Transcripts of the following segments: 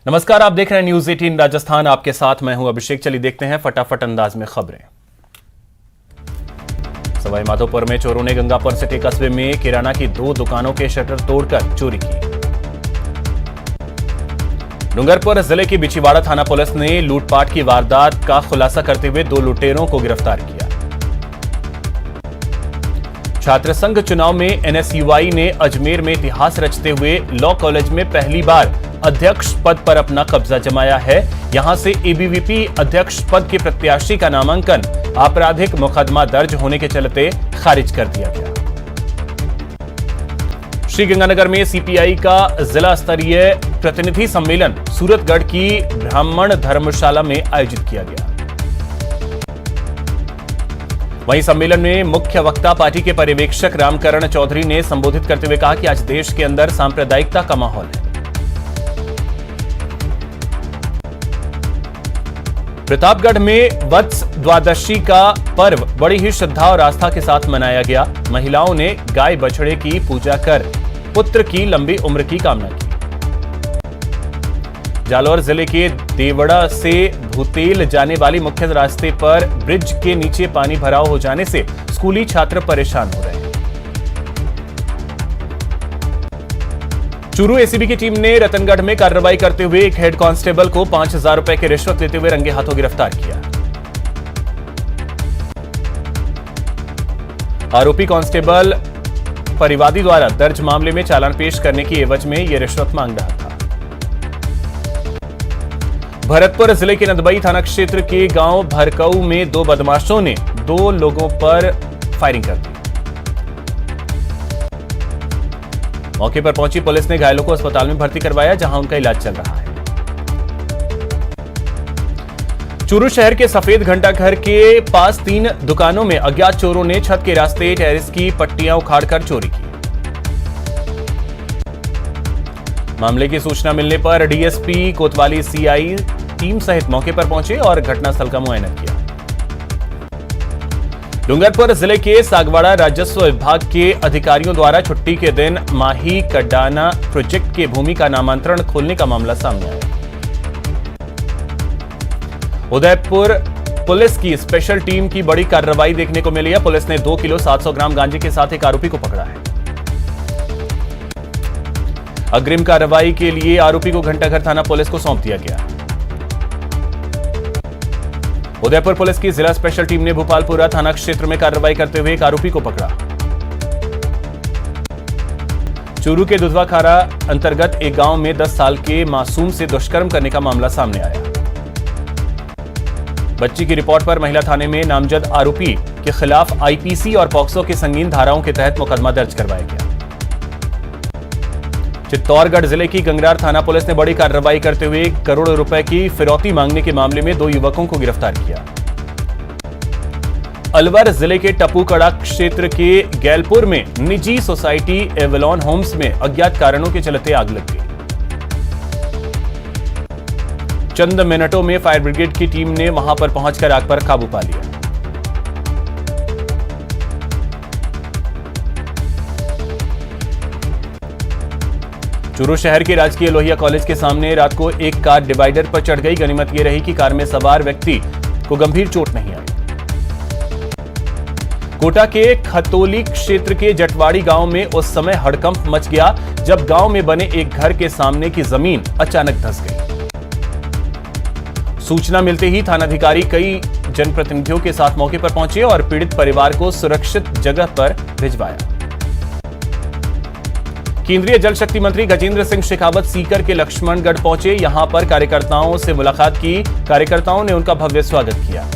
नमस्कार, आप देख रहे हैं न्यूज 18 राजस्थान। आपके साथ मैं हूं अभिषेक। चलिए देखते हैं फटाफट अंदाज में खबरें। सवाई माधोपुर में चोरों ने गंगापुर सिटी कस्बे में किराना की 2 दुकानों के शटर तोड़कर चोरी की। डूंगरपुर जिले की बिछीवाड़ा थाना पुलिस ने लूटपाट की वारदात का खुलासा करते हुए 2 लुटेरों को गिरफ्तार किया। छात्र संघ चुनाव में एनएसयूआई ने अजमेर में इतिहास रचते हुए लॉ कॉलेज में पहली बार अध्यक्ष पद पर अपना कब्जा जमाया है। यहां से एबीवीपी अध्यक्ष पद के प्रत्याशी का नामांकन आपराधिक मुकदमा दर्ज होने के चलते खारिज कर दिया गया। श्रीगंगानगर में सीपीआई का जिला स्तरीय प्रतिनिधि सम्मेलन सूरतगढ़ की ब्राह्मण धर्मशाला में आयोजित किया गया। वहीं सम्मेलन में मुख्य वक्ता पार्टी के पर्यवेक्षक रामकरण चौधरी ने संबोधित करते हुए कहा कि आज देश के अंदर सांप्रदायिकता का माहौल है। प्रतापगढ़ में वत्स द्वादशी का पर्व बड़ी ही श्रद्धा और आस्था के साथ मनाया गया। महिलाओं ने गाय बछड़े की पूजा कर पुत्र की लंबी उम्र की कामना की। जालौर जिले के देवड़ा से भूतेल जाने वाली मुख्य रास्ते पर ब्रिज के नीचे पानी भराव हो जाने से स्कूली छात्र परेशान हो रहे हैं। चूरू एसीबी की टीम ने रतनगढ़ में कार्रवाई करते हुए एक हेड कांस्टेबल को 5,000 रुपए की रिश्वत लेते हुए रंगे हाथों गिरफ्तार किया। आरोपी कांस्टेबल परिवादी द्वारा दर्ज मामले में चालान पेश करने की एवज में यह रिश्वत मांग रहा था। भरतपुर जिले के नदबई थाना क्षेत्र के गांव भरकऊ में 2 बदमाशों ने 2 लोगों पर फायरिंग कर दी। मौके पर पहुंची पुलिस ने घायलों को अस्पताल में भर्ती करवाया, जहां उनका इलाज चल रहा है। चूरू शहर के सफेद घंटा घर के पास 3 दुकानों में अज्ञात चोरों ने छत के रास्ते टेरेस की पट्टियां उखाड़कर चोरी की। मामले की सूचना मिलने पर डीएसपी कोतवाली सीआई टीम सहित मौके पर पहुंचे और घटनास्थल का मुआयना किया। डूंगरपुर जिले के सागवाड़ा राजस्व विभाग के अधिकारियों द्वारा छुट्टी के दिन माही कड्डाना प्रोजेक्ट के भूमि का नामांतरण खोलने का मामला सामने आया। उदयपुर पुलिस की स्पेशल टीम की बड़ी कार्रवाई देखने को मिली है। पुलिस ने 2 किलो 700 ग्राम गांजे के साथ एक आरोपी को पकड़ा है। अग्रिम कार्रवाई के लिए आरोपी को घंटाघर थाना पुलिस को सौंप दिया गया। उदयपुर पुलिस की जिला स्पेशल टीम ने भोपालपुरा थाना क्षेत्र में कार्रवाई करते हुए एक आरोपी को पकड़ा। चूरू के दुधवाखारा अंतर्गत एक गांव में 10 साल के मासूम से दुष्कर्म करने का मामला सामने आया। बच्ची की रिपोर्ट पर महिला थाने में नामजद आरोपी के खिलाफ आईपीसी और पॉक्सो की संगीन धाराओं के तहत मुकदमा दर्ज करवाया गया। चित्तौड़गढ़ जिले की गंगरार थाना पुलिस ने बड़ी कार्रवाई करते हुए 1 करोड़ रुपए की फिरौती मांगने के मामले में 2 युवकों को गिरफ्तार किया। अलवर जिले के टपूकड़ा क्षेत्र के गैलपुर में निजी सोसाइटी एवलॉन होम्स में अज्ञात कारणों के चलते आग लग गई। चंद मिनटों में फायर ब्रिगेड की टीम ने वहां पर पहुंचकर आग पर काबू पा लिया। चूरू शहर के राजकीय लोहिया कॉलेज के सामने रात को एक कार डिवाइडर पर चढ़ गई। गनीमत यह रही कि कार में सवार व्यक्ति को गंभीर चोट नहीं आई। कोटा के खतौली क्षेत्र के जटवाड़ी गांव में उस समय हड़कंप मच गया जब गांव में बने एक घर के सामने की जमीन अचानक धंस गई। सूचना मिलते ही थानाधिकारी कई जनप्रतिनिधियों के साथ मौके पर पहुंचे और पीड़ित परिवार को सुरक्षित जगह पर भिजवाया। केंद्रीय जल शक्ति मंत्री गजेंद्र सिंह शेखावत सीकर के लक्ष्मणगढ़ पहुंचे। यहां पर कार्यकर्ताओं से मुलाकात की। कार्यकर्ताओं ने उनका भव्य स्वागत किया।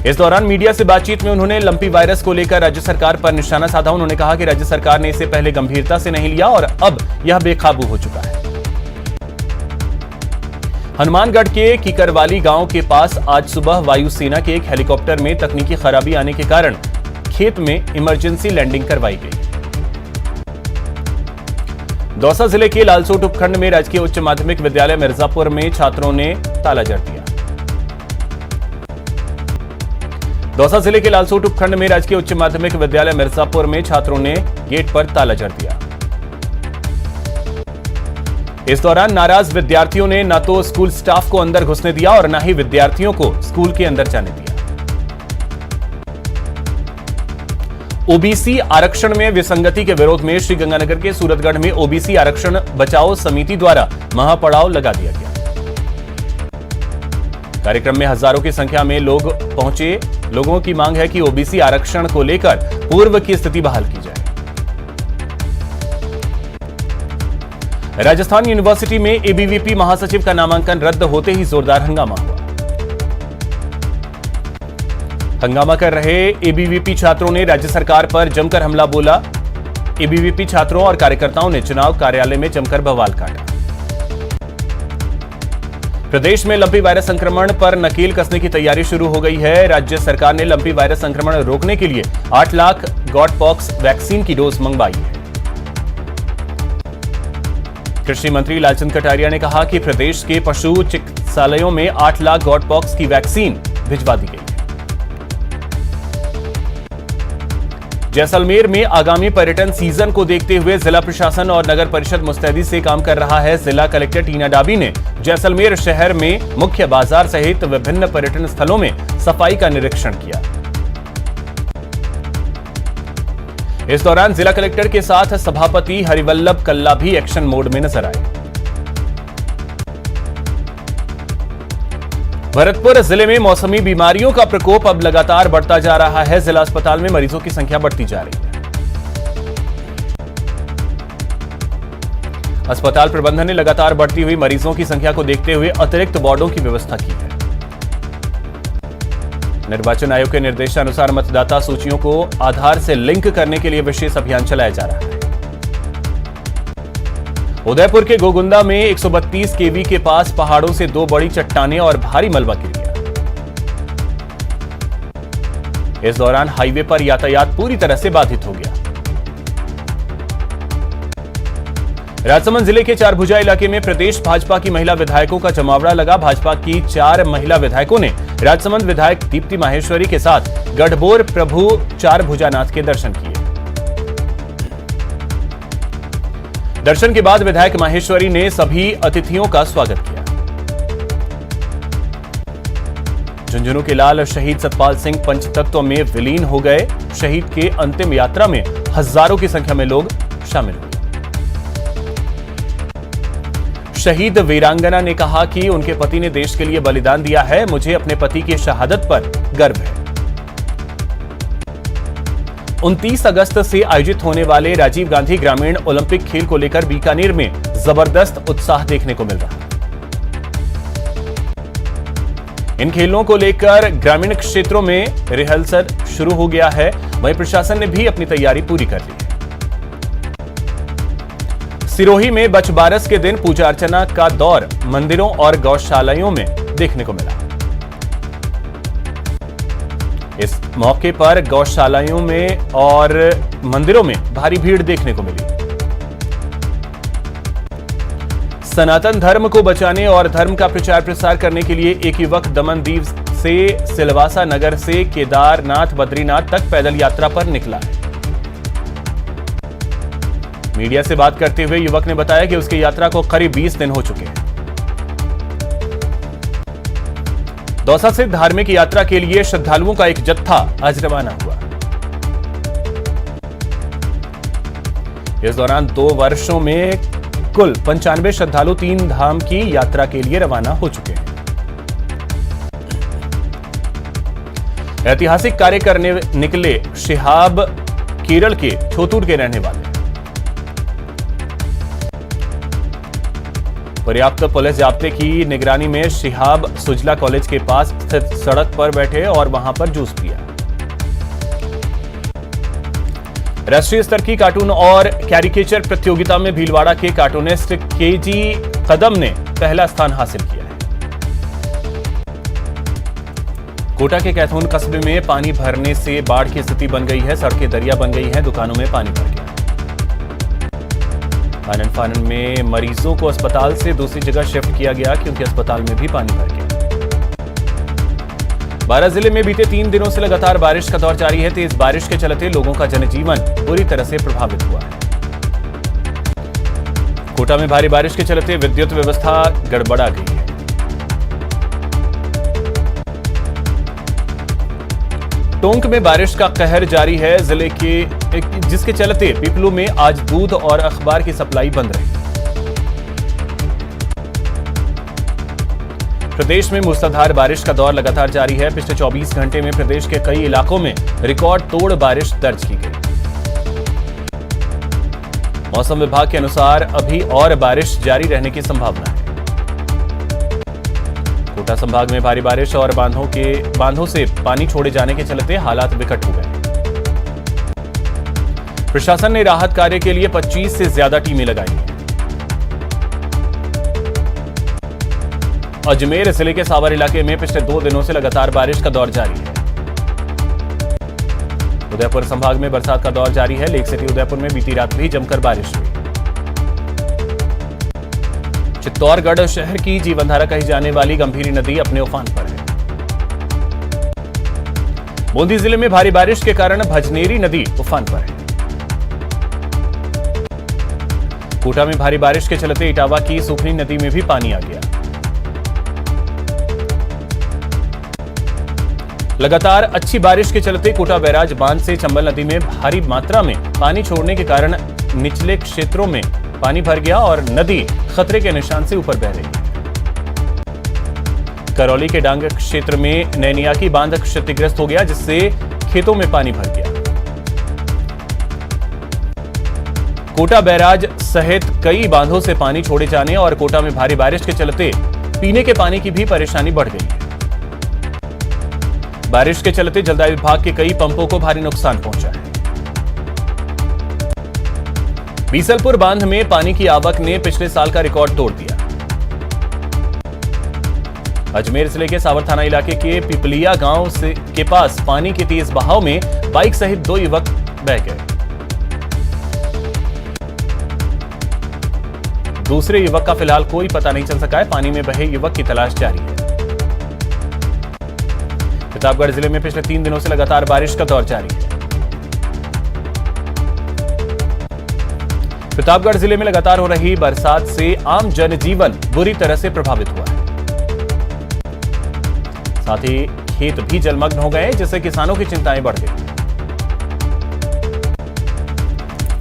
इस दौरान मीडिया से बातचीत में उन्होंने लंपी वायरस को लेकर राज्य सरकार पर निशाना साधा। उन्होंने कहा कि राज्य सरकार ने इसे पहले गंभीरता से नहीं लिया और अब यह बेकाबू हो चुका है। हनुमानगढ़ के कीकरवाली गांव के पास आज सुबह वायुसेना के एक हेलीकॉप्टर में तकनीकी खराबी आने के कारण खेत में इमरजेंसी लैंडिंग करवाई गई। दौसा जिले के लालसोट उपखंड में राजकीय उच्च माध्यमिक विद्यालय मिर्जापुर में छात्रों ने ताला जड़ दिया। दौसा जिले के लालसोट उपखंड में राजकीय उच्च माध्यमिक विद्यालय मिर्जापुर में छात्रों ने गेट पर ताला जड़ दिया। इस दौरान नाराज विद्यार्थियों ने न तो स्कूल स्टाफ को अंदर घुसने दिया और न ही विद्यार्थियों को स्कूल के अंदर जाने दिया। ओबीसी आरक्षण में विसंगति के विरोध में श्रीगंगानगर के सूरतगढ़ में ओबीसी आरक्षण बचाओ समिति द्वारा महापड़ाव लगा दिया गया। कार्यक्रम में हजारों की संख्या में लोग पहुंचे। लोगों की मांग है कि ओबीसी आरक्षण को लेकर पूर्व की स्थिति बहाल की जाए। राजस्थान यूनिवर्सिटी में एबीवीपी महासचिव का नामांकन रद्द होते ही जोरदार हंगामा हुआ। हंगामा कर रहे एबीवीपी छात्रों ने राज्य सरकार पर जमकर हमला बोला। एबीवीपी छात्रों और कार्यकर्ताओं ने चुनाव कार्यालय में जमकर बवाल काटा। प्रदेश में लंपी वायरस संक्रमण पर नकेल कसने की तैयारी शुरू हो गई है। राज्य सरकार ने लंपी वायरस संक्रमण रोकने के लिए 8 लाख गॉटपॉक्स वैक्सीन की डोज मंगवाई है। कृषि मंत्री लालचंद कटारिया ने कहा कि प्रदेश के पशु चिकित्सालयों में 8 लाख गॉटपॉक्स की वैक्सीन भिजवा दी गई है। जैसलमेर में आगामी पर्यटन सीजन को देखते हुए जिला प्रशासन और नगर परिषद मुस्तैदी से काम कर रहा है। जिला कलेक्टर टीना डाबी ने जैसलमेर शहर में मुख्य बाजार सहित विभिन्न पर्यटन स्थलों में सफाई का निरीक्षण किया। इस दौरान जिला कलेक्टर के साथ सभापति हरिवल्लभ कल्ला भी एक्शन मोड में नजर आए। भरतपुर जिले में मौसमी बीमारियों का प्रकोप अब लगातार बढ़ता जा रहा है। जिला अस्पताल में मरीजों की संख्या बढ़ती जा रही है। अस्पताल प्रबंधन ने लगातार बढ़ती हुई मरीजों की संख्या को देखते हुए अतिरिक्त वार्डों की व्यवस्था की है। निर्वाचन आयोग के निर्देशानुसार मतदाता सूचियों को आधार से लिंक करने के लिए विशेष अभियान चलाया जा रहा है। उदयपुर के गोगुंदा में 132 केवी के पास पहाड़ों से 2 बड़ी चट्टानें और भारी मलबा गिर गया। इस दौरान हाईवे पर यातायात पूरी तरह से बाधित हो गया। राजसमंद जिले के चारभुजा इलाके में प्रदेश भाजपा की महिला विधायकों का जमावड़ा लगा। भाजपा की 4 महिला विधायकों ने राजसमंद विधायक दीप्ति माहेश्वरी के साथ गढ़बोर प्रभु चारभुजानाथ के दर्शन किए। दर्शन के बाद विधायक माहेश्वरी ने सभी अतिथियों का स्वागत किया। झुंझुनू के लाल शहीद सतपाल सिंह पंचतत्व में विलीन हो गए। शहीद के अंतिम यात्रा में हजारों की संख्या में लोग शामिल हुए। शहीद वीरांगना ने कहा कि उनके पति ने देश के लिए बलिदान दिया है। मुझे अपने पति की शहादत पर गर्व है। 29 अगस्त से आयोजित होने वाले राजीव गांधी ग्रामीण ओलंपिक खेल को लेकर बीकानेर में जबरदस्त उत्साह देखने को मिल रहा है। इन खेलों को लेकर ग्रामीण क्षेत्रों में रिहर्सल शुरू हो गया है। वहीं प्रशासन ने भी अपनी तैयारी पूरी कर ली है। सिरोही में बछबारस के दिन पूजा अर्चना का दौर मंदिरों और गौशालाओं में देखने को मिला। इस मौके पर गौशालाओं में और मंदिरों में भारी भीड़ देखने को मिली। सनातन धर्म को बचाने और धर्म का प्रचार प्रसार करने के लिए एक युवक दमनदीव से सिलवासा नगर से केदारनाथ बद्रीनाथ तक पैदल यात्रा पर निकला है। मीडिया से बात करते हुए युवक ने बताया कि उसकी यात्रा को करीब 20 दिन हो चुके हैं। दौसा से धार्मिक यात्रा के लिए श्रद्धालुओं का एक जत्था आज रवाना हुआ। इस दौरान 2 वर्षों में कुल 95 श्रद्धालु 3 धाम की यात्रा के लिए रवाना हो चुके हैं। ऐतिहासिक कार्य करने निकले शिहाब केरल के थोतूर के रहने वाले। पर्याप्त पुलिस जाब्ते की निगरानी में शिहाब सुजला कॉलेज के पास स्थित सड़क पर बैठे और वहां पर जूस पिया। राष्ट्रीय स्तर की कार्टून और कैरिकेचर प्रतियोगिता में भीलवाड़ा के कार्टूनिस्ट केजी कदम ने पहला स्थान हासिल किया है। कोटा के कैथून कस्बे में पानी भरने से बाढ़ की स्थिति बन गई है। सड़कें दरिया बन गई हैं, दुकानों में पानी भर गया। आनन फानन में मरीजों को अस्पताल से दूसरी जगह शिफ्ट किया गया क्योंकि अस्पताल में भी पानी भर गया। बारां जिले में बीते 3 दिनों से लगातार बारिश का दौर जारी है। तेज बारिश के चलते लोगों का जनजीवन बुरी तरह से प्रभावित हुआ है। कोटा में भारी बारिश के चलते विद्युत व्यवस्था गड़बड़ा गई है। टोंक में बारिश का कहर जारी है, जिले के जिसके चलते पीपलू में आज दूध और अखबार की सप्लाई बंद रही। प्रदेश में मूसलाधार बारिश का दौर लगातार जारी है। पिछले 24 घंटे में प्रदेश के कई इलाकों में रिकॉर्ड तोड़ बारिश दर्ज की गई। मौसम विभाग के अनुसार अभी और बारिश जारी रहने की संभावना है। कोटा संभाग में भारी बारिश और बांधों से पानी छोड़े जाने के चलते हालात विकट हो गए। प्रशासन ने राहत कार्य के लिए 25 से ज्यादा टीमें लगाई हैं। अजमेर जिले के सावर इलाके में पिछले 2 दिनों से लगातार बारिश का दौर जारी है। उदयपुर संभाग में बरसात का दौर जारी है। लेक सिटी उदयपुर में बीती रात भी जमकर बारिश हुई। चित्तौड़गढ़ शहर की जीवनधारा कही जाने वाली गंभीरी नदी अपने उफान पर है। बूंदी जिले में भारी बारिश के कारण भजनेरी नदी उफान पर है। कोटा में भारी बारिश के चलते इटावा की सुखनी नदी में भी पानी आ गया। लगातार अच्छी बारिश के चलते कोटा बैराज बांध से चंबल नदी में भारी मात्रा में पानी छोड़ने के कारण निचले क्षेत्रों में पानी भर गया और नदी खतरे के निशान से ऊपर बह रही है। करौली के डांग क्षेत्र में नैनियाकी बांध क्षतिग्रस्त हो गया, जिससे खेतों में पानी भर गया। कोटा बैराज सहित कई बांधों से पानी छोड़े जाने और कोटा में भारी बारिश के चलते पीने के पानी की भी परेशानी बढ़ गई है। बारिश के चलते जलदाय विभाग के कई पंपों को भारी नुकसान पहुंचा है। बीसलपुर बांध में पानी की आवक ने पिछले साल का रिकॉर्ड तोड़ दिया। अजमेर जिले के सावर थाना इलाके के पिपलिया गांव के पास पानी के तेज बहाव में बाइक सहित 2 युवक बह गए। दूसरे युवक का फिलहाल कोई पता नहीं चल सका है। पानी में बहे युवक की तलाश जारी है। प्रतापगढ़ जिले में पिछले 3 दिनों से लगातार बारिश का दौर जारी है। प्रतापगढ़ जिले में लगातार हो रही बरसात से आम जनजीवन बुरी तरह से प्रभावित हुआ है। साथ ही खेत भी जलमग्न हो गए, जिससे किसानों की चिंताएं बढ़ गई।